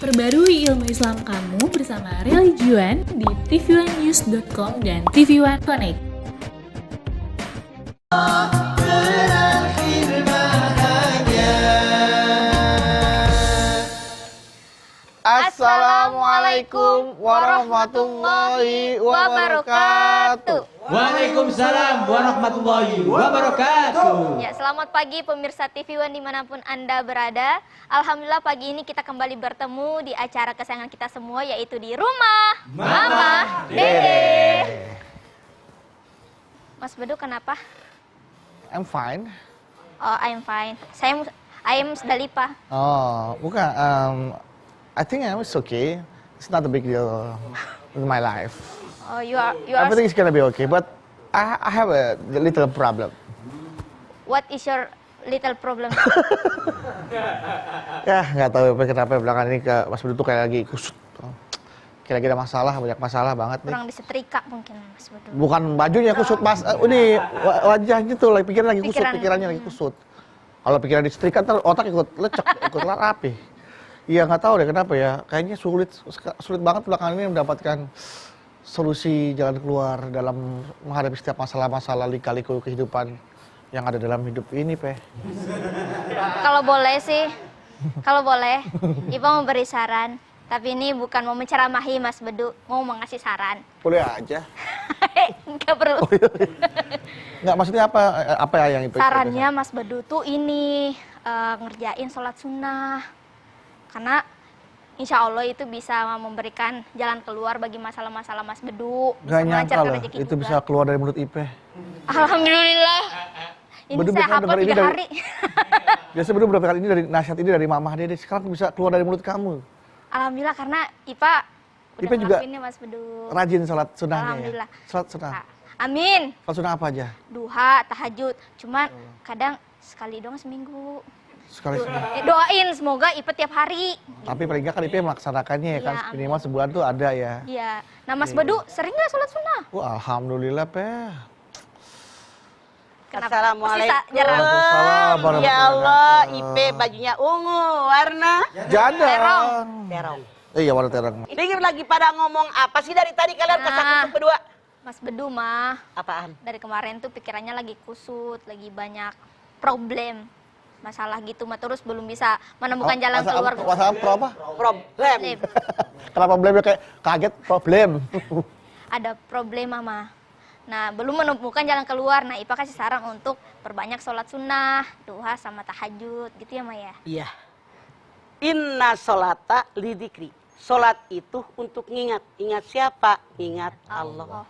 Perbarui ilmu Islam kamu bersama Religion di tv1news.com dan TV1 Connect. Assalamualaikum warahmatullahi wabarakatuh. Waalaikumsalam warahmatullahi wabarakatuh. Ya, selamat pagi pemirsa TV One dimanapun Anda berada. Alhamdulillah pagi ini kita kembali bertemu di acara kesayangan kita semua, yaitu di Rumah Mama Dede. Mas Bedu kenapa? I'm fine. Oh, I'm fine. I am Dalipa. Oh, bukan. I think it's okay. It's not a big deal in my life. Oh, you are. Everything is gonna be okay, but I have a little problem. What is your little problem? Ya, nggak tahu kenapa belakangan ini ke Mas Bedu tuh kayak lagi kusut. Kayak lagi ada masalah, banyak masalah banget nih. Kurang disetrika mungkin Mas Bedu. Bukan bajunya kusut, Mas. Ini wajahnya tuh pikiran lagi kusut, pikirannya lagi kusut. Kalau pikiran disetrika, ntar otak ikut lecek, ikut rapi. Iya, nggak tahu deh kenapa ya. Kayaknya sulit banget belakangan ini mendapatkan solusi jalan keluar dalam menghadapi setiap masalah-masalah lika-liku kehidupan yang ada dalam hidup ini, Pe. Kalau boleh sih, kalau boleh, Ipa mau beri saran. Tapi ini bukan mau menceramahi Mas Bedu, mau mengasih saran. Boleh aja. Enggak perlu. Oh, iya. Nggak, maksudnya apa yang itu? Sarannya Mas Bedu tuh ini ngerjain sholat sunnah. Karena insya Allah itu bisa memberikan jalan keluar bagi masalah-masalah Mas Bedu. Gak nyangka loh, itu juga bisa keluar dari mulut Ipe. Alhamdulillah. Ini Bedu saya hafal 3 hari. Biasanya Bedu berapa kali ini dari nasihat ini dari Mamah Dede, sekarang bisa keluar dari mulut kamu. Alhamdulillah karena Ipa udah juga ngelakuinnya Mas Bedu. Rajin sholat sunnahnya Alhamdulillah. ya? Sholat sunnah. Amin. Sholat sunnah apa aja? Duha, tahajud. Cuman kadang sekali doang seminggu. Sekali sunnah. Doain semoga Ipa tiap hari. Tapi paling nggak kan Ipe melaksanakannya ya kan, Iya, minimal sebulan tuh ada ya. Iya. Nah Mas Bedu sering nggak sholat sunnah? Wah, alhamdulillah, Pe. Assalamualaikum. Waalaikumsalam. Ya Allah, Ipe bajunya ungu, warna Jadang. terong. Iya, warna terang. Ini lagi pada ngomong apa sih dari tadi kalian kesang berdua? Mas Bedu mah Apaan? dari kemarin tuh pikirannya lagi kusut, lagi banyak problem. Masalah gitu mah terus belum bisa menemukan jalan keluar. Masalah apa? Problem. Kenapa problemnya kayak kaget problem? Ada problem mah. Nah, belum menemukan jalan keluar. Nah, Ipa kasih saran untuk perbanyak sholat sunnah, duha sama tahajud gitu ya, Maya? Iya. Inna sholata lidikri. Sholat itu untuk ngingat. Ingat siapa? Ingat Allah.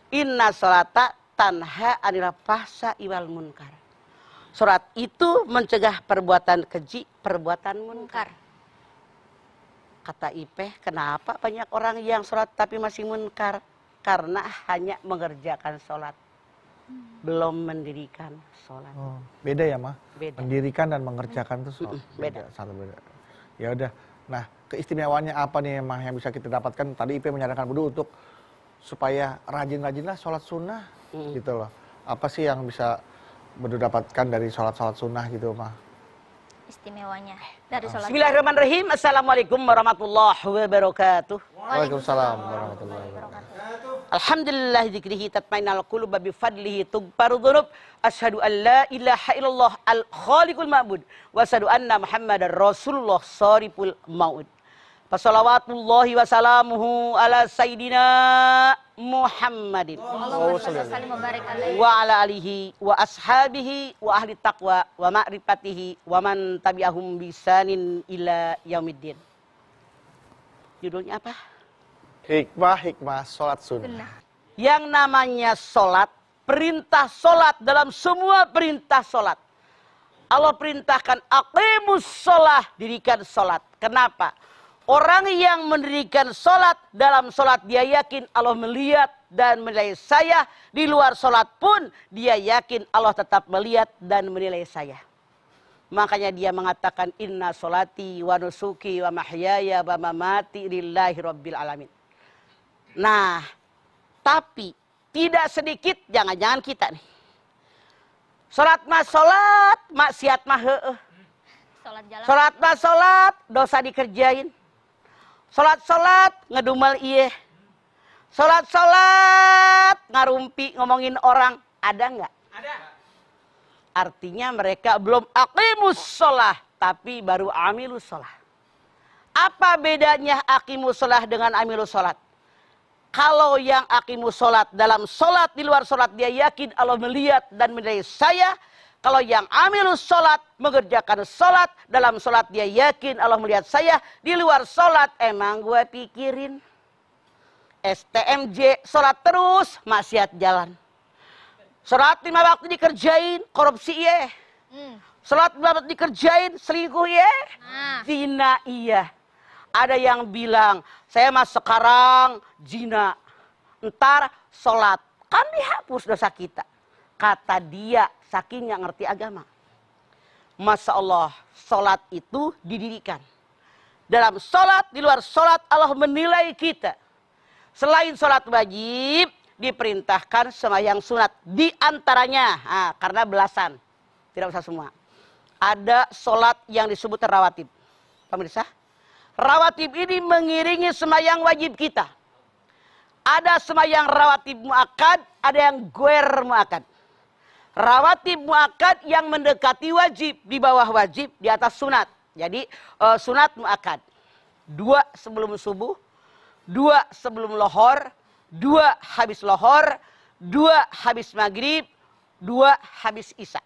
Inna sholata tanha anil fahsya wal munkar. Sholat itu mencegah perbuatan keji, perbuatan munkar. Kata Ipeh, kenapa banyak orang yang sholat tapi masih munkar? Karena hanya mengerjakan sholat, belum mendirikan sholat. Oh, beda ya, Mah? Beda. Mendirikan dan mengerjakan itu Beda. Sangat beda. Ya udah. Nah, keistimewaannya apa nih, Mah, yang bisa kita dapatkan? Tadi Ipe menyarankan Bedu untuk supaya rajin-rajinlah sholat sunnah, gitu loh. Apa sih yang bisa Bedu dapatkan dari sholat-sholat sunnah gitu, Mah? Istimewanya dari sholat. Bismillahirrahmanirrahim. Assalamualaikum warahmatullahi wabarakatuh. Waalaikumsalam warahmatullahi wabarakatuh. Alhamdulillah dzikrihi tatmainul qulub bi fadlihi tughfaru dzunub. Asyhadu an la ilaha illallah al khaliqul ma'bud wa asyhadu anna Muhammadar Rasulullah shariful maut. Fassalawatullahi wa salamuhu ala sayyidina Muhammadin wa ala alihi wa ashabihi wa ahli taqwa wa ma'rifatihi wa man tabi'ahum bisanin ila yaumiddin. Judulnya apa? Hikmah sholat sunnah. Yang namanya sholat, perintah sholat dalam semua perintah sholat. Allah perintahkan aqimus sholah, dirikan sholat. Kenapa? Orang yang mendirikan sholat, dalam sholat dia yakin Allah melihat dan menilai saya. Di luar sholat pun dia yakin Allah tetap melihat dan menilai saya. Makanya dia mengatakan inna sholati wa nusuki wa mahyaya wa mamati lillahi rabbil alamin. Nah, tapi tidak sedikit jangan-jangan kita nih. Sholat mah sholat, maksiat mah heueuh. sholat jalan. Sholat mah sholat, dosa dikerjain. Sholat ngedumel iye. Sholat ngarumpi ngomongin orang. Ada nggak? Ada. Artinya mereka belum aqimus sholah, tapi baru amilus sholah. Apa bedanya aqimus sholah dengan amilus sholat? Kalau yang aqimus sholat dalam sholat, di luar sholat dia yakin Allah melihat dan menilai saya. Kalau yang amilus sholat, mengerjakan sholat, dalam sholat dia yakin Allah melihat saya. Di luar sholat emang gue pikirin. STMJ, sholat terus, maksiat jalan. Sholat 5 waktu dikerjain, korupsi iya. Sholat 5 waktu dikerjain, selingkuh iya. Zina iya. Ada yang bilang, saya mas sekarang zina. Ntar sholat. Kan dihapus dosa kita. Kata dia, saking nggak ngerti agama. Masya Allah, sholat itu didirikan. Dalam sholat, di luar sholat, Allah menilai kita. Selain sholat wajib, diperintahkan sembahyang sunat. Di antaranya, karena belasan. Tidak usah semua. Ada sholat yang disebut rawatib. Pemirsa, rawatib ini mengiringi sembahyang wajib kita. Ada sembahyang rawatib muakkad, ada yang guer muakkad. Rawatib muakkad yang mendekati wajib, di bawah wajib, di atas sunat. Jadi sunat muakkad. 2 sebelum subuh, 2 sebelum lohor, 2 habis lohor, 2 habis maghrib, 2 habis isya.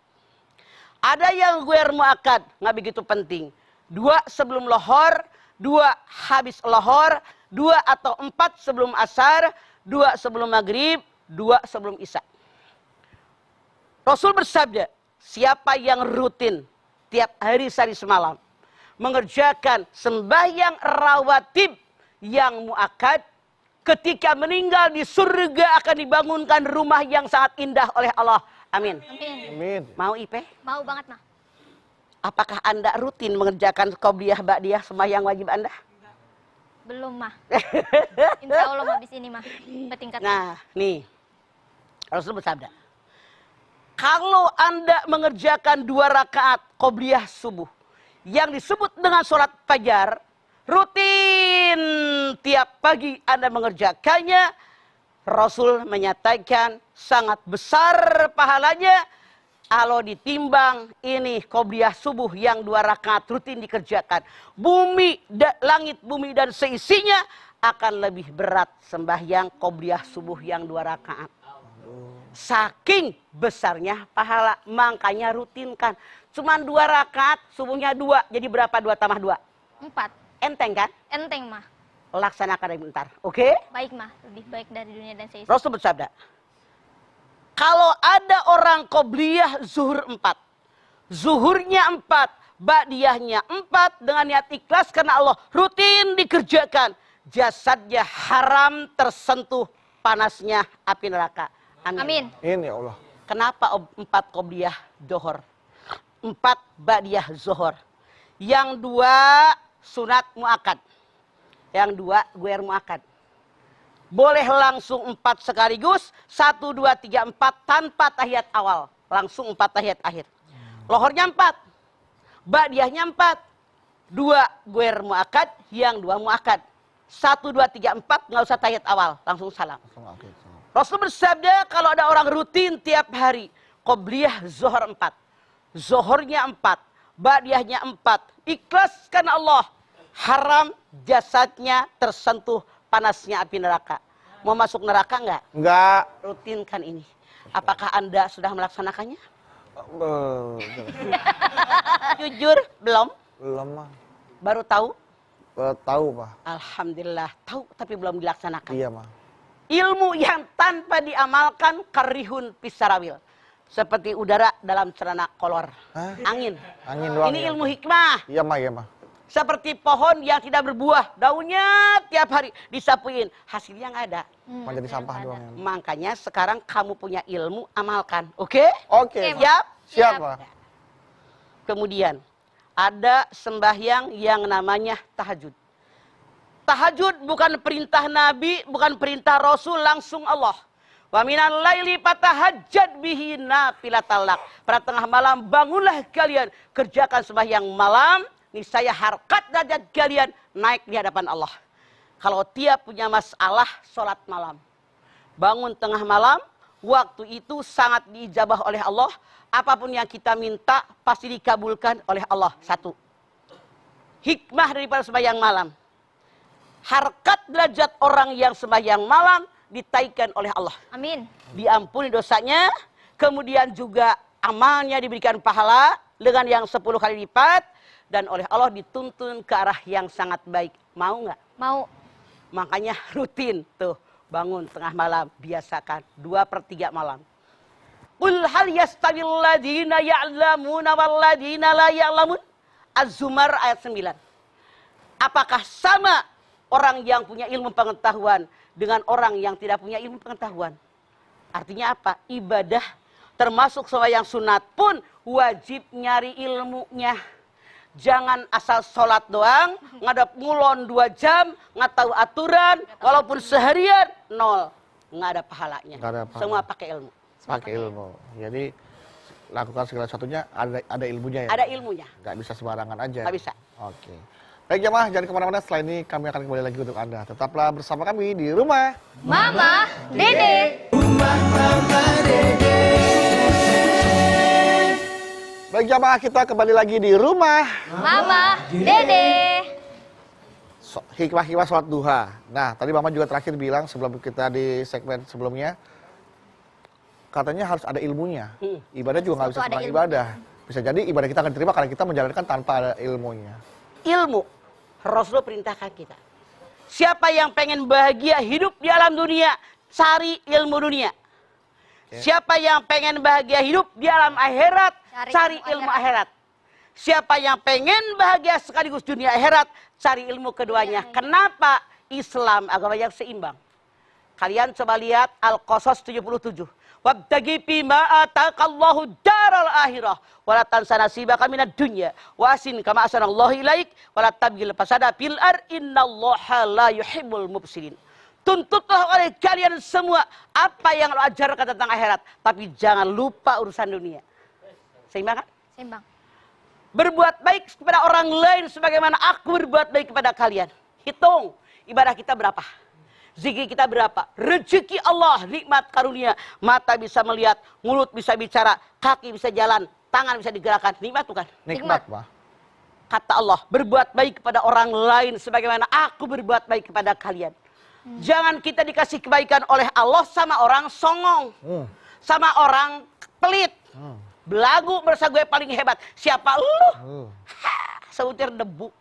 Ada yang guer muakkad, nggak begitu penting. 2 sebelum lohor, 2 habis lohor, 2 atau 4 sebelum asar, 2 sebelum maghrib, 2 sebelum isya. Rasul bersabda, siapa yang rutin tiap hari sehari semalam mengerjakan sembahyang rawatib yang muakkad, ketika meninggal di surga akan dibangunkan rumah yang sangat indah oleh Allah. Amin. Amin. Mau Ipe? Mau banget mah. Apakah Anda rutin mengerjakan qobliyah ba'diyah sembahyang wajib Anda? Belum mah. Insya Allah habis ini mah. Bertingkat. Nah, nih. Rasul bersabda, kalau Anda mengerjakan 2 rakaat qobliyah subuh yang disebut dengan sholat fajar, rutin tiap pagi Anda mengerjakannya, Rasul menyatakan sangat besar pahalanya kalau ditimbang ini qobliyah subuh yang 2 rakaat rutin dikerjakan. Langit, bumi dan seisinya akan lebih berat sembahyang qobliyah subuh yang 2 rakaat. Saking besarnya pahala, makanya rutinkan. Cuman 2 rakaat, subuhnya 2, jadi berapa 2 tambah 2? 4. Enteng kan? Enteng mah. Laksanakan bentar, oke? Baik mah, lebih baik dari dunia dan seisi. Rasul bersabda, kalau ada orang qobliyah zuhur 4, zuhurnya 4, ba'diyahnya 4, dengan niat ikhlas karena Allah, rutin dikerjakan, jasadnya haram tersentuh panasnya api neraka. Amin. Ini ya Allah. Kenapa 4 qobliyah zuhur? 4 ba'diyah zuhur. Yang 2 sunat muakkad. Yang 2 guer muakkad. Boleh langsung 4 sekaligus. 1, 2, 3, 4 tanpa tahiyat awal. Langsung 4 tahiyat akhir. Lohornya 4. Ba'diyahnya 4. 2 guer muakkad. Yang 2 muakkad. 1, 2, 3, 4 nggak usah tahiyat awal. Langsung salam. Rasul bersabda kalau ada orang rutin tiap hari. Qobliyah zuhur 4. Zuhurnya 4. Ba'diyahnya 4. Ikhlas karena Allah. Haram jasadnya tersentuh panasnya api neraka. Mau masuk neraka enggak? Enggak. Rutinkan ini. Apakah Anda sudah melaksanakannya? Jujur, belum? Belum mah. Baru tahu? Tahu Pak. Alhamdulillah, tahu tapi belum dilaksanakan. Iya mah. Ilmu yang tanpa diamalkan karihun pisarawil. Seperti udara dalam celana kolor. Hah? Angin. Angin doang. Ini ya. ilmu hikmah. Iya mah, iya mah. Seperti pohon yang tidak berbuah. Daunnya tiap hari disapuin. Hasilnya nggak ada. Cuma jadi sampah doang. Ya. Makanya sekarang kamu punya ilmu, amalkan. Oke? Oke. Siap? Siap Pak. Kemudian ada sembahyang yang namanya tahajud. Tahajud bukan perintah Nabi, bukan perintah Rasul, langsung Allah. Wa minal laili fatahajjad bihi nafilatal lak. Pada tengah malam bangunlah kalian, kerjakan sembahyang malam, niscaya harkat derajat kalian naik di hadapan Allah. Kalau tiap punya masalah sholat malam, bangun tengah malam, waktu itu sangat diijabah oleh Allah. Apapun yang kita minta pasti dikabulkan oleh Allah. Satu, hikmah daripada sembahyang malam. Harkat derajat orang yang sembahyang malam ditaikan oleh Allah. Amin. Diampuni dosanya, kemudian juga amalnya diberikan pahala dengan yang 10 kali lipat, dan oleh Allah dituntun ke arah yang sangat baik. Mau nggak? Mau. Makanya rutin tuh bangun tengah malam, biasakan 2/3 malam. Qul hal yastawil ladina ya'lamuna wal ladina la ya'lamun. Az-Zumar ayat 9. Apakah sama orang yang punya ilmu pengetahuan dengan orang yang tidak punya ilmu pengetahuan? Artinya apa? Ibadah termasuk sembahyang sunat pun wajib nyari ilmunya. Jangan asal sholat doang, ngadap ngulon 2 jam, nggak tahu aturan, walaupun seharian, 0. Nggak ada pahalanya. Nggak ada pahala. Semua pakai ilmu. Pakai ilmu. Jadi lakukan segala sesuatunya ada ilmunya ya. Ada ilmunya. Nggak bisa sembarangan aja. Nggak bisa. Oke. Baik jamaah, jangan kemana-mana. Setelah ini kami akan kembali lagi untuk Anda. Tetaplah bersama kami di rumah Mama, Dede. Baik jamaah, kita kembali lagi di rumah Mama, Dede. hikmah-hikmah sholat duha. Nah, tadi Mama juga terakhir bilang sebelum kita di segmen sebelumnya, katanya harus ada ilmunya. Ibadah juga nggak bisa Ada sembarang ilmu. ibadah. Bisa jadi ibadah kita akan diterima karena kita menjalankan tanpa ada ilmunya. Ilmu. Rasulullah perintahkan kita. Siapa yang pengen bahagia hidup di alam dunia, cari ilmu dunia. Siapa yang pengen bahagia hidup di alam akhirat, cari ilmu akhirat. Siapa yang pengen bahagia sekaligus dunia akhirat, cari ilmu keduanya. Kenapa Islam agama yang seimbang? Kalian coba lihat Al-Qasas 77. Wabtagi fima ataqallahu daral akhirah wala tansa nasibaka minad dunya wa asin kama asanallahu ilaik wala tabghil fasada fil ar innallaha la yuhibbul mufsidin. Tuntutlah oleh kalian semua apa yang lo ajarkan tentang akhirat, tapi jangan lupa urusan dunia. Seimbang kan? Seimbang. Berbuat baik kepada orang lain sebagaimana aku berbuat baik kepada kalian. Hitung ibadah kita berapa? Zikir kita berapa? Rezeki Allah, nikmat karunia. Mata bisa melihat, mulut bisa bicara, kaki bisa jalan, tangan bisa digerakkan. Nikmat bukan? Nikmat, Pak. Kata Allah, berbuat baik kepada orang lain sebagaimana aku berbuat baik kepada kalian. Jangan kita dikasih kebaikan oleh Allah sama orang songong. Sama orang pelit. Belagu merasa gue paling hebat. Siapa lu? Seutir debu.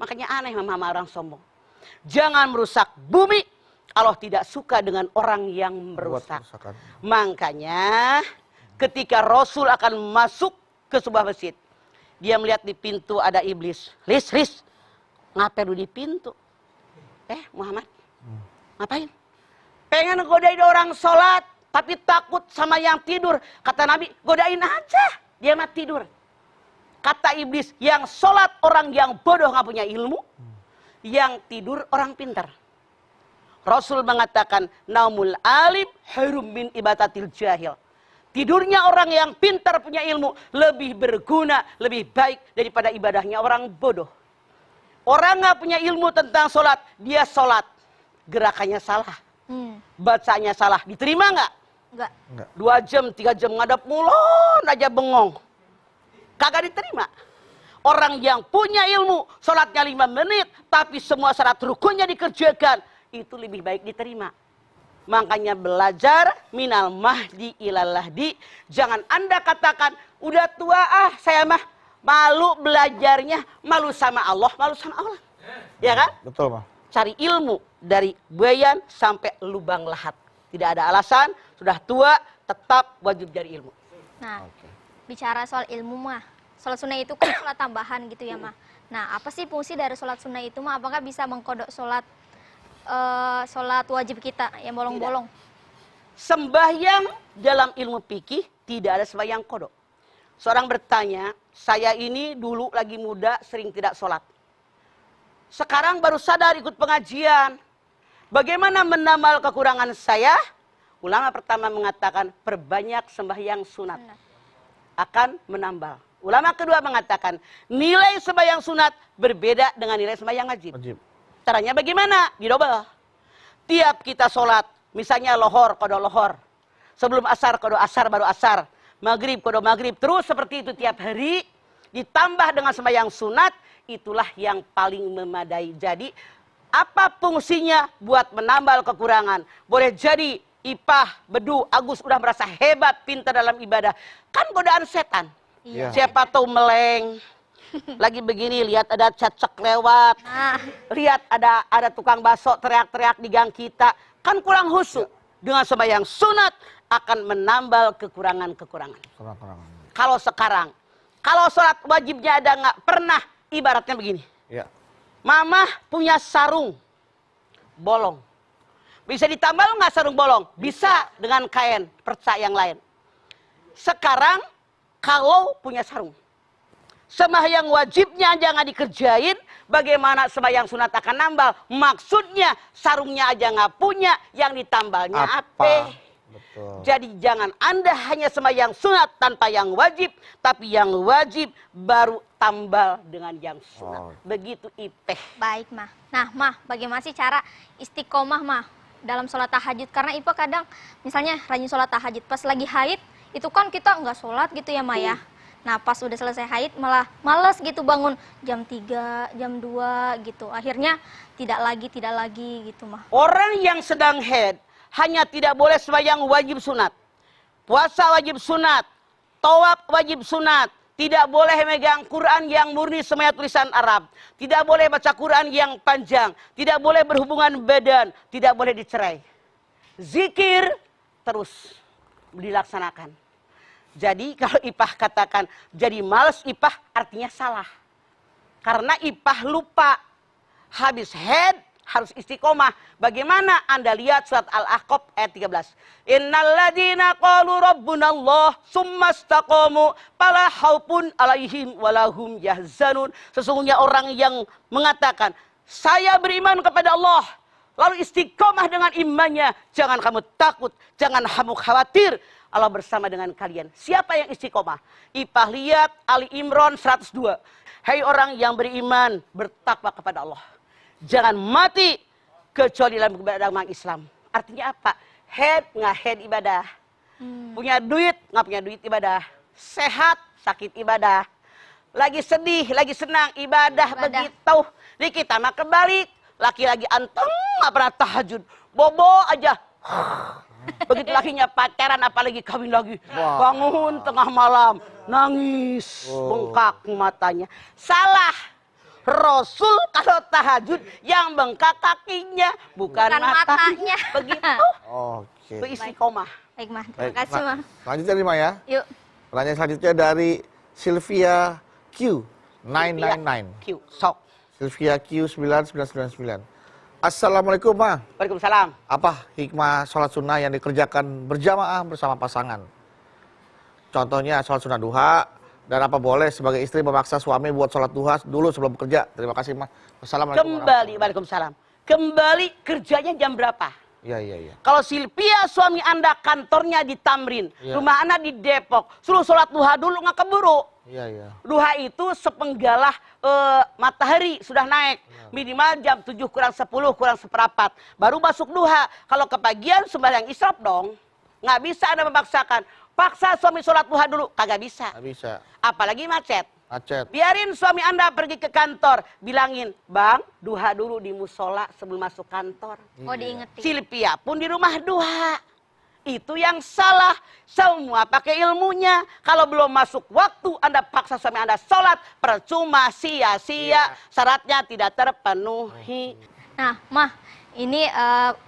Makanya aneh sama orang sombong. Jangan merusak bumi. Allah tidak suka dengan orang yang merusak. Makanya ketika Rasul akan masuk ke sebuah masjid, dia melihat di pintu ada iblis. Lis, ngapain lu di pintu? Muhammad, ngapain? Pengen godain orang sholat, tapi takut sama yang tidur. Kata Nabi, godain aja, dia mah tidur. Kata iblis, yang sholat orang yang bodoh nggak punya ilmu, yang tidur orang pintar. Rasul mengatakan, naumul alim harum min ibadatil jahil. Tidurnya orang yang pintar punya ilmu lebih berguna, lebih baik daripada ibadahnya orang bodoh. Orang nggak punya ilmu tentang sholat, dia sholat, gerakannya salah, bacanya salah, diterima nggak? Enggak. 2 jam, 3 jam ngadap mulon aja bengong, kagak diterima. Orang yang punya ilmu, sholatnya 5 menit, tapi semua syarat rukunnya dikerjakan, itu lebih baik diterima. Makanya belajar minal mahdi ilal lahdi. Jangan Anda katakan, udah tua saya mah malu belajarnya, malu sama Allah, malu sama Allah. Ya kan? Betul, Pak. Cari ilmu dari buayan sampai lubang lahat. Tidak ada alasan, sudah tua, tetap wajib cari ilmu. Nah, bicara soal ilmu mah, sholat sunnah itu kan sholat tambahan gitu ya mah. Nah, apa sih fungsi dari sholat sunnah itu mah? Apakah bisa mengkodok sholat wajib kita yang bolong-bolong? Sembahyang dalam ilmu fikih tidak ada sembahyang kodok. Seorang bertanya, saya ini dulu lagi muda sering tidak sholat. Sekarang baru sadar ikut pengajian. Bagaimana menambal kekurangan saya? Ulama pertama mengatakan perbanyak sembahyang sunat akan menambal. Ulama kedua mengatakan nilai sembahyang sunat berbeda dengan nilai sembahyang wajib. Caranya bagaimana? Didobel. Tiap kita sholat, misalnya lohor, kodo lohor. Sebelum asar, kodo asar, baru asar. Maghrib, kodo maghrib. Terus seperti itu tiap hari. Ditambah dengan sembahyang sunat, itulah yang paling memadai. Jadi, apa fungsinya buat menambal kekurangan? Boleh jadi Ipah, Bedu, Agus udah merasa hebat, pintar dalam ibadah. Kan godaan setan. Iya. Siapa tahu meleng. Lagi begini, lihat ada cacak lewat. Lihat ada tukang bakso teriak-teriak di gang kita. Kan kurang khusyuk. Dengan sembahyang sunat akan menambal kekurangan-kekurangan. Kalau sekarang, kalau sholat wajibnya ada nggak pernah, ibaratnya begini. Ya. Mama punya sarung bolong. Bisa ditambal nggak sarung bolong? Bisa dengan kain, perca yang lain. Sekarang kalau punya sarung, sembahyang wajibnya jangan dikerjain, bagaimana sembahyang sunat akan nambal? Maksudnya sarungnya aja nggak punya, yang ditambalnya apa? Betul. Jadi jangan Anda hanya sembahyang sunat tanpa yang wajib, tapi yang wajib baru tambal dengan yang sunat. Begitu Ipeh. Baik, Mah. Nah, Mah, bagaimana sih cara istiqomah, Mah, dalam sholat tahajud? Karena Ipa kadang misalnya rajin sholat tahajud, pas lagi haid itu kan kita nggak sholat gitu ya, Mah ya. Nah, pas udah selesai haid malah males gitu bangun jam 3, jam 2 gitu. Akhirnya tidak lagi gitu, Mah. Orang yang sedang haid hanya tidak boleh sembahyang wajib sunat, puasa wajib sunat, tawaf wajib sunat, tidak boleh megang Quran yang murni semuanya tulisan Arab, tidak boleh baca Quran yang panjang, tidak boleh berhubungan badan, tidak boleh dicerai. Zikir terus dilaksanakan. Jadi kalau Ipah katakan jadi malas Ipah, artinya salah. Karena Ipah lupa habis haid harus istiqomah. Bagaimana? Anda lihat surat Al-Ahqaf ayat 13. Innalladzina qalu rabbunallah summa istaqamu fala khaufun alaihim walahum yahzanun. Sesungguhnya orang yang mengatakan, saya beriman kepada Allah, lalu istiqomah dengan imannya, jangan kamu takut, jangan kamu khawatir, Allah bersama dengan kalian. Siapa yang istiqomah? Ipah lihat Ali Imran 102. Hai orang yang beriman, bertakwa kepada Allah, jangan mati kecuali dalam agama Islam. Artinya apa? Head nggak head ibadah. Punya duit nggak punya duit ibadah. Sehat sakit ibadah. Lagi sedih, lagi senang ibadah. Begitu. Di kita mah kebalik. Laki-lagi anteng nggak pernah tahajud. Bobo aja. Begitu lakinya pacaran apalagi kawin lagi. Bangun tengah malam. Nangis. Bengkak matanya. Salah. Rasul kalau tahajud yang bengkak kakinya, bukan matanya. Begitu. Oke. Itu istiqomah. Baik, Mah. Terima kasih, Mah. Lanjutnya nih, Mah ya. Yuk. Pertanyaan selanjutnya dari Sylvia Q 999. Q. Sok. Sylvia Q 9999. Assalamualaikum, Mah. Waalaikumsalam. Apa hikmah sholat sunnah yang dikerjakan berjamaah bersama pasangan? Contohnya sholat sunnah duha. Dan apa boleh sebagai istri memaksa suami buat sholat duha dulu sebelum bekerja? Terima kasih, Mas. Wassalamualaikum. Kembali, waalaikumsalam. Kembali kerjanya jam berapa? Iya. Kalau Silvia suami Anda kantornya di Tamrin, rumah Anda di Depok, suruh sholat duha dulu nggak keburu. Iya. Duha itu sepenggalah matahari sudah naik. Minimal jam 7 kurang 10 kurang seperempat. Baru masuk duha. Kalau kepagian sembahyang israf dong. Nggak bisa Anda memaksakan. Paksa suami sholat duha dulu, kagak bisa. Nggak bisa. Apalagi macet. Macet. Biarin suami Anda pergi ke kantor, bilangin, Bang, duha dulu di musola sebelum masuk kantor. Oh, diingetin. Silvia pun di rumah duha. Itu yang salah. Semua pakai ilmunya. Kalau belum masuk waktu, Anda paksa suami Anda sholat, percuma, sia-sia, syaratnya tidak terpenuhi. Nah, Mah, ini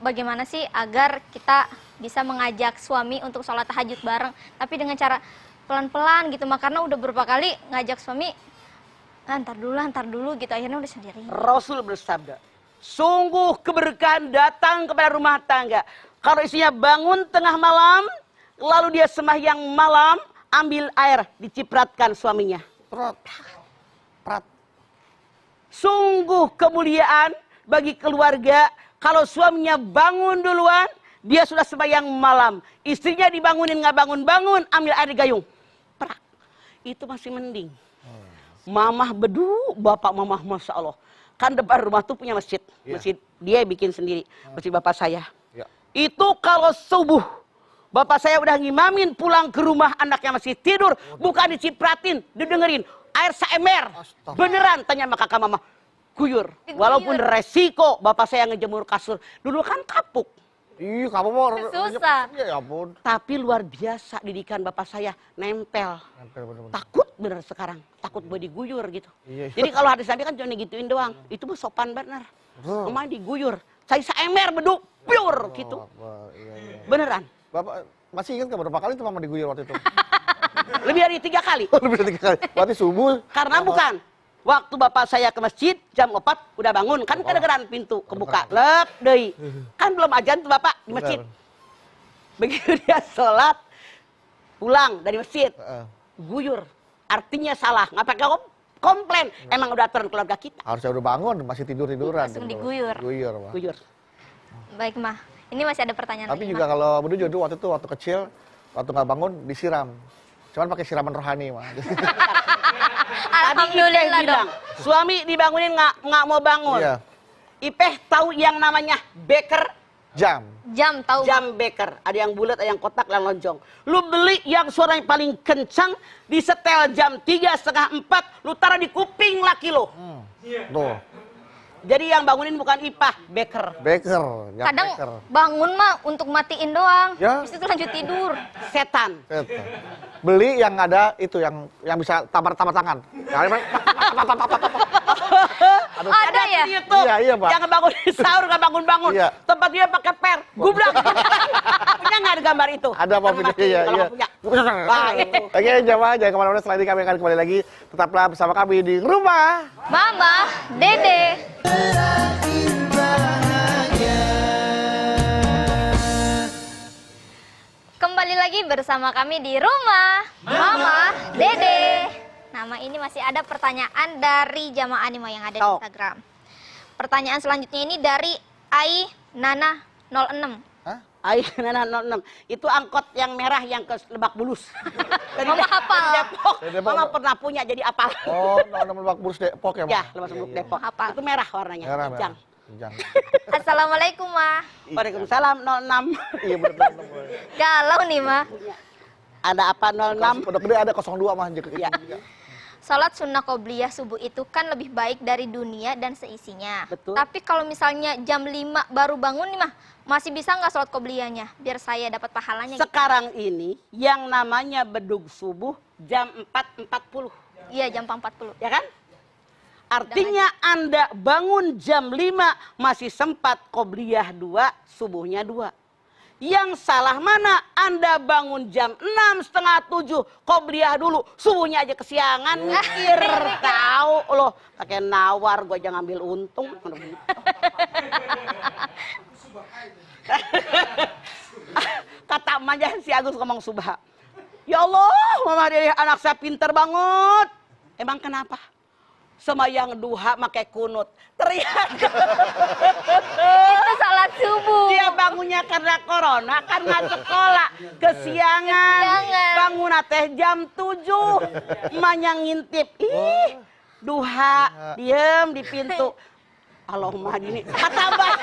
bagaimana sih agar kita bisa mengajak suami untuk sholat tahajud bareng, tapi dengan cara pelan-pelan gitu, Mah, karena udah beberapa kali ngajak suami, ntar dulu gitu, akhirnya udah sendiri. Rasul bersabda, sungguh keberkahan datang kepada rumah tangga kalau istrinya bangun tengah malam, lalu dia sembahyang malam, ambil air, dicipratkan suaminya. Prat. Sungguh kemuliaan bagi keluarga kalau suaminya bangun duluan, Dia sudah sembahyang malam. Istrinya dibangunin nggak bangun-bangun, ambil air di gayung. Perak. Itu masih mending. Mamah bedu, bapak mamah Masya Allah. Kan depan rumah tuh punya masjid. Masjid dia bikin sendiri. Masjid bapak saya. Itu kalau subuh. Bapak saya udah ngimamin pulang ke rumah, anaknya masih tidur. Bukan dicipratin, didengerin. Air seember. Beneran, tanya sama kakak mama. Guyur. Walaupun resiko bapak saya ngejemur kasur. Dulu kan kapuk. Ih, kamu mau Susah. Ya ampun. Tapi luar biasa didikan bapak saya. Nempel. Nempel bener-bener. Takut bener sekarang. Takut gue diguyur gitu. Iya. Jadi kalau hadis Nabi kan cuma digituin doang. Itu mah sopan bener. Emang diguyur. Saya seember beduk. Pure gitu. Iya. Beneran. Bapak masih ingat nggak berapa kali tuh mama diguyur waktu itu? Lebih dari 3 kali. Lebih dari 3 kali. Berarti subuh. Karena bukan. Waktu bapak saya ke masjid jam 4 udah bangun. Kan kedengeran pintu kebuka. Lep deui. Kan belum ajan tuh bapak di masjid. Begitu dia sholat. Pulang dari masjid. Guyur. Artinya salah. Nggak pakai komplain. Emang udah aturan keluarga kita. Harusnya udah bangun, masih tidur-tiduran. Langsung diguyur. Guyur, Mah. Guyur. Baik, Mah. Ini masih ada pertanyaan Tapi lagi, juga Mah. kalau Bedu juga waktu itu waktu kecil, waktu nggak bangun disiram. Cuman pakai siraman rohani, Mah. Tadi Ipeh bilang, suami dibangunin nggak mau bangun. Iya. Ipeh tahu yang namanya beker, Jam. Jam tahu. jam beker. Ada yang bulat, ada yang kotak, ada yang lonjong. Lu beli yang suaranya paling kencang, disetel jam 3, setengah 4, lu taruh di kuping laki lu. Tuh. Jadi yang bangunin bukan Ipah, beker. Beker. Jam Kadang beker. bangun mah untuk matiin doang. Ya. Habis itu lanjut tidur. Setan. Betul. Beli yang ada itu yang bisa tampar tangan. Ada ya? Itu. Iya, Pak. Yang bangun sahur nggak bangun-bangun. Iya. Tempat dia pakai per, gubrak. Punya nggak ada gambar itu? Ada apa Kalau videonya? kalau Iya. nggak punya. Wah, itu. Oke, jamaah jangan kemana-mana. Setelah ini kami akan kembali lagi. Tetaplah bersama kami di rumah. Mama, Dede. Kembali lagi bersama kami di rumah Mama, Dede. Nama ini masih ada pertanyaan dari jamaah Anima yang ada di Tok. Instagram. Pertanyaan selanjutnya ini dari Ai Nana 06. Ayo, Nana 06. Itu angkot yang merah yang ke Lebak Bulus. Mama hafal. Depok. Dari Depok, Mama Mbak. pernah punya jadi apal. Oh, nomor Lebak Bulus Depok ya, Mas? Ya, Lebak Bulus Depok. Hafal. Itu merah warnanya. Merah, Kijang. Kijang. Assalamualaikum, Ma. Waalaikumsalam 06. Iya, benar. Galau nih, Ma. Ada apa 06? Pondok Gede ada 02 Mah. Iya. Salat sunnah qobliyah subuh itu kan lebih baik dari dunia dan seisinya. Betul. Tapi kalau misalnya jam 5 baru bangun nih, Mah, masih bisa nggak sholat qobliyahnya? Biar saya dapat pahalanya. Gitu. Sekarang ini yang namanya bedug subuh jam 4.40. Iya, jam 4.40. Ya kan? Artinya Anda bangun jam 5 masih sempat qobliyah 2, subuhnya 2. Yang salah mana? Anda bangun jam 6, setengah 7, qobliyah dulu, subuhnya aja kesiangan, mikir, tahu loh, pakai nawar, gua aja ngambil untung. Kata emaknya si Agus ngomong subha. Ya Allah, Mama Dede anak saya pinter banget. Emang kenapa? Semayang duha pakai kunut. Teriak. Itu salat subuh. Dia bangunnya karena corona, kan nggak sekolah. Kesiangan. Bangun teh jam 7. Emaknya ngintip. Ih, duha. Diem di pintu. Allahumma hadini. Kata bapak.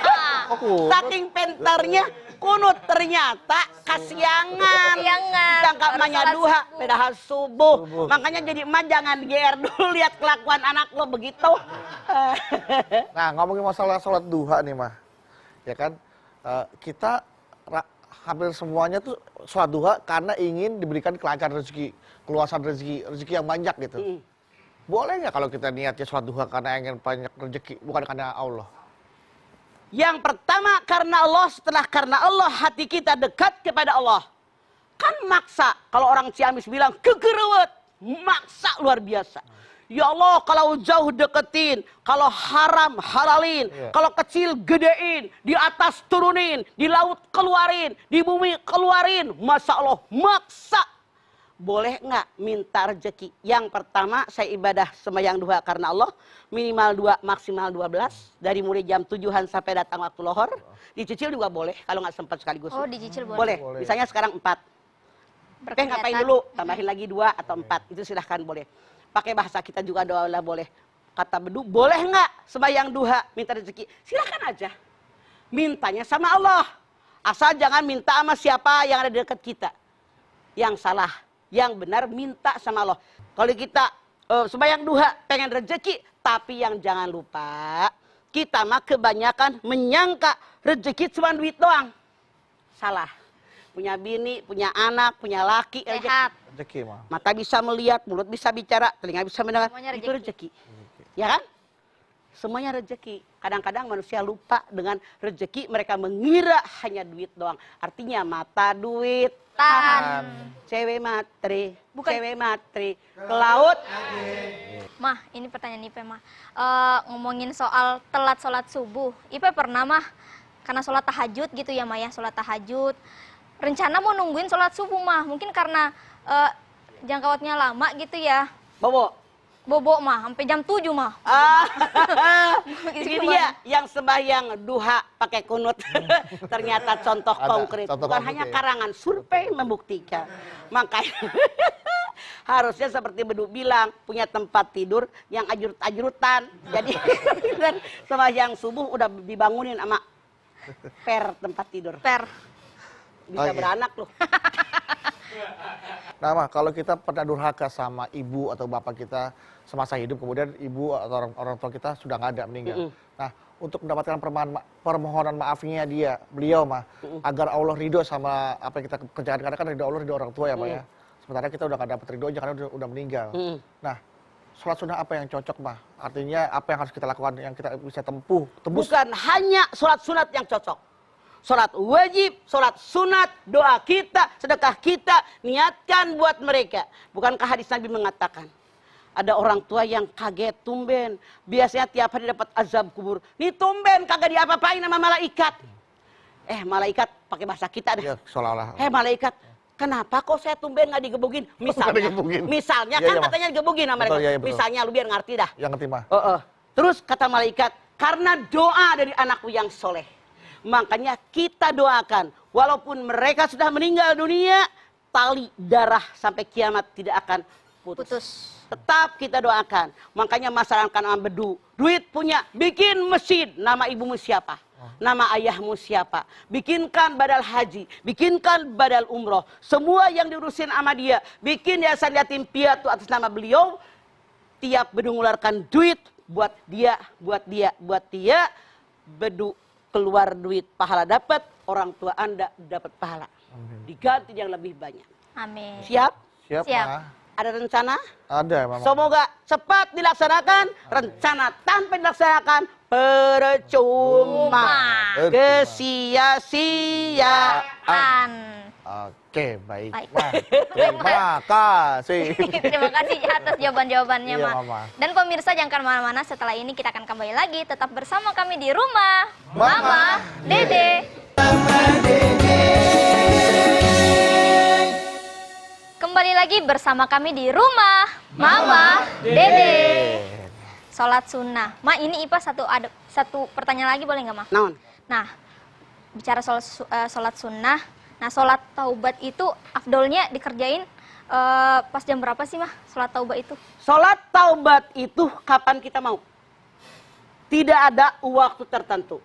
Saking pentarnya kunut, ternyata kasiangan. Tangkap emaknya duha, padahal subuh. Makanya jadi emak jangan GR dulu lihat kelakuan anak lo begitu. Nah, ngomongin masalah sholat duha nih, Mah. Ya kan, kita hampir semuanya tuh sholat duha karena ingin diberikan kelancaran rezeki, keluasan rezeki yang banyak gitu. Boleh nggak kalau kita niatnya sholat duha karena ingin banyak rezeki, bukan karena Allah? Yang pertama karena Allah, setelah karena Allah hati kita dekat kepada Allah. Kan maksa, kalau orang Ciamis bilang kegerewet, maksa luar biasa. Ya Allah, kalau jauh deketin, kalau haram halalin, kalau kecil gedein, di atas turunin, di laut keluarin, di bumi keluarin. Masya Allah, maksa. boleh nggak minta rezeki? Yang pertama, saya ibadah sembahyang duha karena Allah, minimal 2, maksimal 12, dari mulai jam 7-an sampai datang waktu lohor. Dicicil juga boleh, kalau nggak sempat sekaligus. Oh, dicicil boleh. Boleh, misalnya sekarang 4. Ngapain dulu, tambahin lagi 2 atau 4, itu silahkan boleh. Pakai bahasa kita juga doa boleh. Kata Bedu, boleh nggak sembahyang duha minta rezeki? Silahkan aja. Mintanya sama Allah. Asal jangan minta sama siapa yang ada di dekat kita. Yang salah. Yang benar minta sama Allah. Kalau kita sembahyang duha pengen rezeki, tapi yang jangan lupa, kita mah kebanyakan menyangka rezeki cuma duit doang. Salah. Punya bini, punya anak, punya laki, Sehat. Rezeki mah. mata bisa melihat, mulut bisa bicara, telinga bisa mendengar. Semuanya Itu rezeki. Ya kan? Semuanya rezeki. Kadang-kadang manusia lupa dengan rezeki, mereka mengira hanya duit doang. Artinya mata duit, Tahan. cewek matri, Bukan. cewek matri, ke laut. Mah, ini pertanyaan Ipe mah. Ngomongin soal telat sholat subuh. Ipe pernah mah, karena sholat tahajud gitu ya Maya, sholat tahajud. Rencana mau nungguin sholat subuh mah, mungkin karena jangka waktunya lama gitu ya. Bobo mah, sampai jam 7 mah. Ini dia yang sembahyang duha pakai kunut. Ternyata contoh Ada, konkret. contoh Bukan konkret. hanya karangan, survei membuktikan. Makanya harusnya seperti Bedu bilang, punya tempat tidur yang ajrut-ajrutan. Jadi sembahyang subuh udah dibangunin sama per tempat tidur. Per. Bisa Oke. beranak loh. Nah, Mah, kalau kita pernah durhaka sama ibu atau bapak kita semasa hidup, kemudian ibu atau orang tua kita sudah nggak ada, meninggal. Nah, untuk mendapatkan permohonan maafnya beliau mah, agar Allah ridho sama apa yang kita kerjakan, karena kan ridho Allah ridho orang tua ya, Mah ya. Sementara kita udah nggak dapat ridho aja karena udah meninggal. Nah, sholat sunnah apa yang cocok, Mah? Artinya apa yang harus kita lakukan, yang kita bisa tembus? Bukan hanya sholat sunat yang cocok. Sholat wajib, sholat sunat, doa kita, sedekah kita, niatkan buat mereka. Bukankah hadis Nabi mengatakan, ada orang tua yang kaget, tumben. Biasanya tiap hari dapat azab kubur. Nih tumben kagak diapa-apain sama malaikat. Malaikat pakai bahasa kita deh. Ya, seolah-olah. Malaikat, kenapa kok saya tumben nggak digebugin? Misalnya Iya, kan iya, Mah. katanya digebugin sama Betul, mereka. iya, iya, betul. Misalnya lu biar ngerti dah. Yang ngerti, Mah. Terus kata malaikat, karena doa dari anakku yang soleh. Makanya kita doakan, walaupun mereka sudah meninggal dunia, tali darah sampai kiamat tidak akan putus. Tetap kita doakan. Makanya masyarakat Bedu, duit punya, bikin masjid. Nama ibumu siapa? Nama ayahmu siapa? Bikinkan badal haji, bikinkan badal umroh. Semua yang diurusin sama dia, bikin yayasan yatim piatu atas nama beliau. Tiap Bedu mengeluarkan duit buat dia, buat dia, buat dia. Bedu keluar duit, pahala dapat, orang tua Anda dapat pahala. Diganti yang lebih banyak. Amin. Siap? Siap, Siap. Mah. Ada rencana? Ada, Mama. Semoga cepat dilaksanakan. Rencana tanpa dilaksanakan percuma. Kesia-siaan. Oke, baik. Baik. Mah. Terima kasih. Terima kasih atas jawaban-jawabannya, Iya, Mah. Mama. Dan pemirsa jangan kemana-mana, setelah ini kita akan kembali lagi. Tetap bersama kami di rumah Mama, Dede. Kembali lagi bersama kami di rumah Mama Dede. Sholat sunnah. Ma, ini Ipa ada satu pertanyaan lagi, boleh nggak, Ma? Naon? Nah, bicara soal sholat sunnah. Nah, sholat taubat itu afdolnya dikerjain pas jam berapa sih, Mah? Sholat taubat itu? Sholat taubat itu kapan kita mau? Tidak ada waktu tertentu.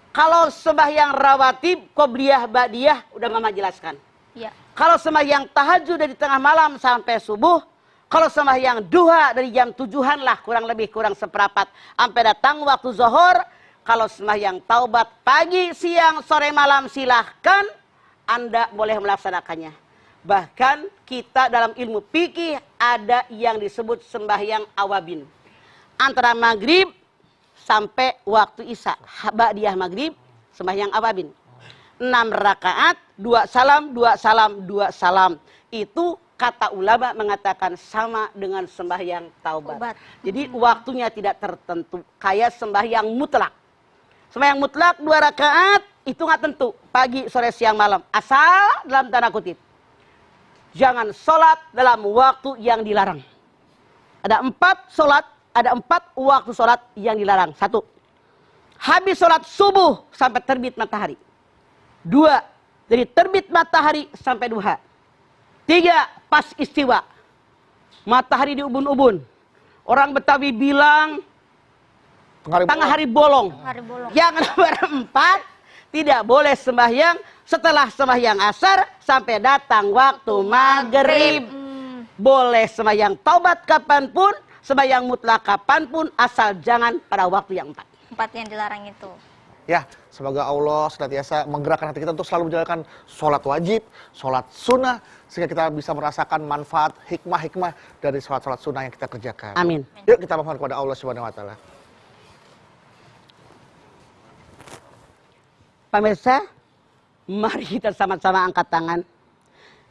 Kalau sembahyang rawatib, qobliyah, ba'diyah, udah Mama jelaskan. Iya. Kalau sembahyang tahajud dari tengah malam sampai subuh, kalau sembahyang duha dari jam 7-an lah, kurang lebih kurang seperempat, sampai datang waktu zuhur. Kalau sembahyang taubat pagi, siang, sore, malam, silahkan Anda boleh melaksanakannya. Bahkan kita dalam ilmu fikih ada yang disebut sembahyang awabin. Antara maghrib sampai waktu isya, ba'diyah maghrib, sembahyang awabin. 6 rakaat, 2 salam, 2 salam, 2 salam. Itu kata ulama mengatakan sama dengan sembahyang taubat. Taubat. Jadi waktunya tidak tertentu. Kayak sembahyang mutlak. Sembahyang mutlak 2 rakaat, itu nggak tentu. Pagi, sore, siang, malam. Asal dalam tanda kutip. jangan sholat dalam waktu yang dilarang. Ada 4 waktu sholat yang dilarang. 1, habis sholat subuh sampai terbit matahari. 2, dari terbit matahari sampai duha. 3, pas istiwa. Matahari di ubun-ubun. Orang Betawi bilang tengah hari bolong. Hari bolong. Yang nomor 4, tidak boleh sembahyang setelah sembahyang asar sampai datang waktu maghrib. Boleh sembahyang taubat kapanpun, sembahyang mutlak kapanpun, asal jangan pada waktu yang 4. 4 yang dilarang itu. Ya, semoga Allah senantiasa menggerakkan hati kita untuk selalu menjalankan sholat wajib, sholat sunnah, sehingga kita bisa merasakan manfaat hikmah-hikmah dari sholat-sholat sunnah yang kita kerjakan. Amin. Yuk kita mohon kepada Allah Subhanahu wa Ta'ala. Pemirsa, mari kita sama-sama angkat tangan.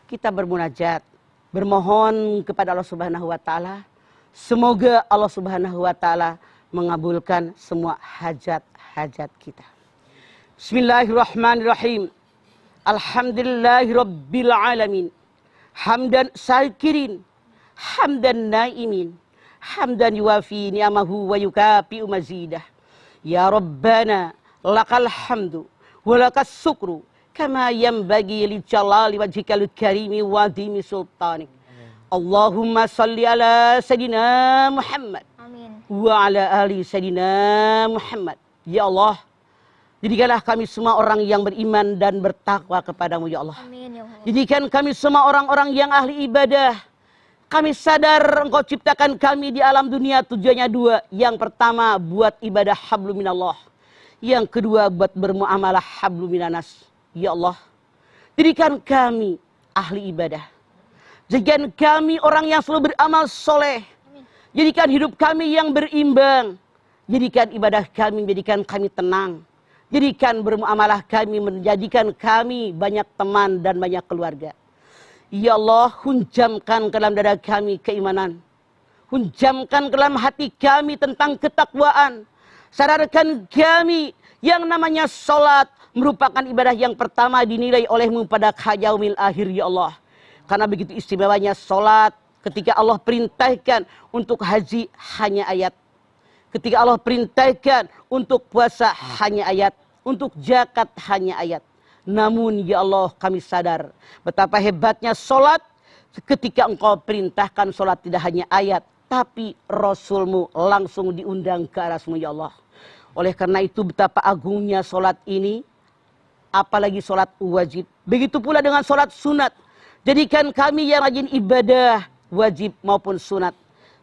Kita bermunajat, bermohon kepada Allah Subhanahu wa Ta'ala. Semoga Allah Subhanahu wa Ta'ala mengabulkan semua hajat-hajat kita. Bismillahirrahmanirrahim. Alhamdulillahirabbil alamin. Hamdan syakirin, hamdan naimin, hamdan yuwafi ni'amahu wa yukafi'u mazidah. Ya Rabbana lakal hamdu wa lakas syukru kama yanbaghi li jalali wajhikal karimi wa dimi sultanik. Allahumma salli ala sayyidina Muhammad wa ala ali sayyidina Muhammad. Ya Allah, jadikanlah kami semua orang yang beriman dan bertakwa kepadamu ya Allah. Amin ya Allah. Jadikan kami semua orang-orang yang ahli ibadah. Kami sadar Engkau ciptakan kami di alam dunia tujuannya 2. Yang pertama buat ibadah hablum minallah. Yang kedua buat bermuamalah hablum minanas. Ya Allah, jadikan kami ahli ibadah. Jadikan kami orang yang selalu beramal soleh. Jadikan hidup kami yang berimbang. Jadikan ibadah kami, jadikan kami tenang. Jadikan bermuamalah kami, menjadikan kami banyak teman dan banyak keluarga. Ya Allah, hunjamkan ke dalam dada kami keimanan. Hunjamkan ke dalam hati kami tentang ketakwaan. Sadarkan kami yang namanya sholat merupakan ibadah yang pertama dinilai olehmu pada yaumil akhir ya Allah. Karena begitu istimewanya sholat, ketika Allah perintahkan untuk haji hanya ayat. Ketika Allah perintahkan untuk puasa hanya ayat. Untuk zakat hanya ayat. Namun ya Allah kami sadar betapa hebatnya sholat ketika Engkau perintahkan sholat tidak hanya ayat. Tapi Rasulmu langsung diundang ke arasmu ya Allah. Oleh karena itu betapa agungnya sholat ini. Apalagi sholat wajib. Begitu pula dengan sholat sunat. Jadikan kami yang rajin ibadah wajib maupun sunat.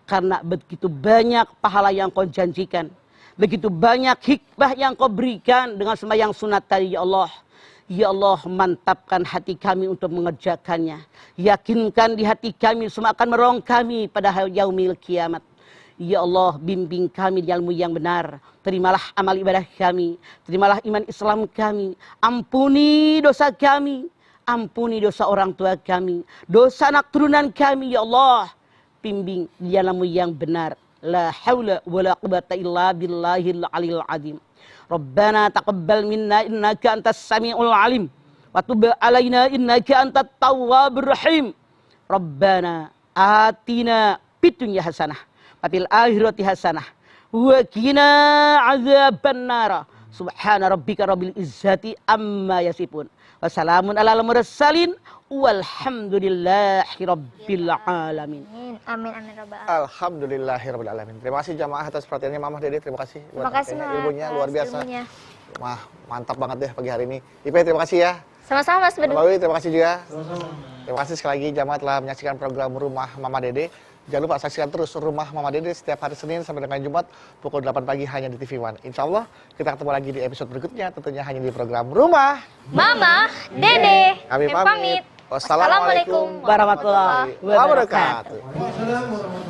Karena begitu banyak pahala yang Kau janjikan. Begitu banyak hikmah yang Kau berikan dengan sembahyang sunat tadi ya Allah. Ya Allah, mantapkan hati kami untuk mengerjakannya. Yakinkan di hati kami semua akan menolong kami pada yaumil kiamat. Ya Allah, bimbing kami di ilmu yang benar. Terimalah amal ibadah kami. Terimalah iman Islam kami. Ampuni dosa kami. Ampuni dosa orang tua kami. Dosa anak turunan kami ya Allah. Bimbing di ilmu yang benar. La haula wa la quwwata illa billahil aliyil azim. Rabbana taqabbal minna innaka antas samiul alim. Wa tub alaina innaka antat tawwabur rahim. Rabbana atina fid dunya hasanah wa fil akhirati hasanah wa qina adzabannar. Subhana rabbika rabbil izzati amma yasifun. Wassalamun alal mursalin walhamdulillahi rabbil alamin. Amin amin rabbal alamin. Alhamdulillahirabbil alamin. Terima kasih jamaah atas perhatiannya Mama Dede, terima kasih buat Terima kasih ilmunya luar biasa. Ilmunya. Wah, mantap banget deh pagi hari ini. Ipe terima kasih ya. Sama-sama Mas Bedu. Bawi terima kasih juga. Terima kasih sekali lagi jamaah telah menyaksikan program Rumah Mama Dede. Jangan lupa saksikan terus Rumah Mama Dede setiap hari Senin sampai dengan Jumat pukul 8 pagi hanya di TV One. Insya Allah kita ketemu lagi di episode berikutnya tentunya hanya di program Rumah Mama Dede. Kami pamit. Wassalamualaikum warahmatullahi wabarakatuh.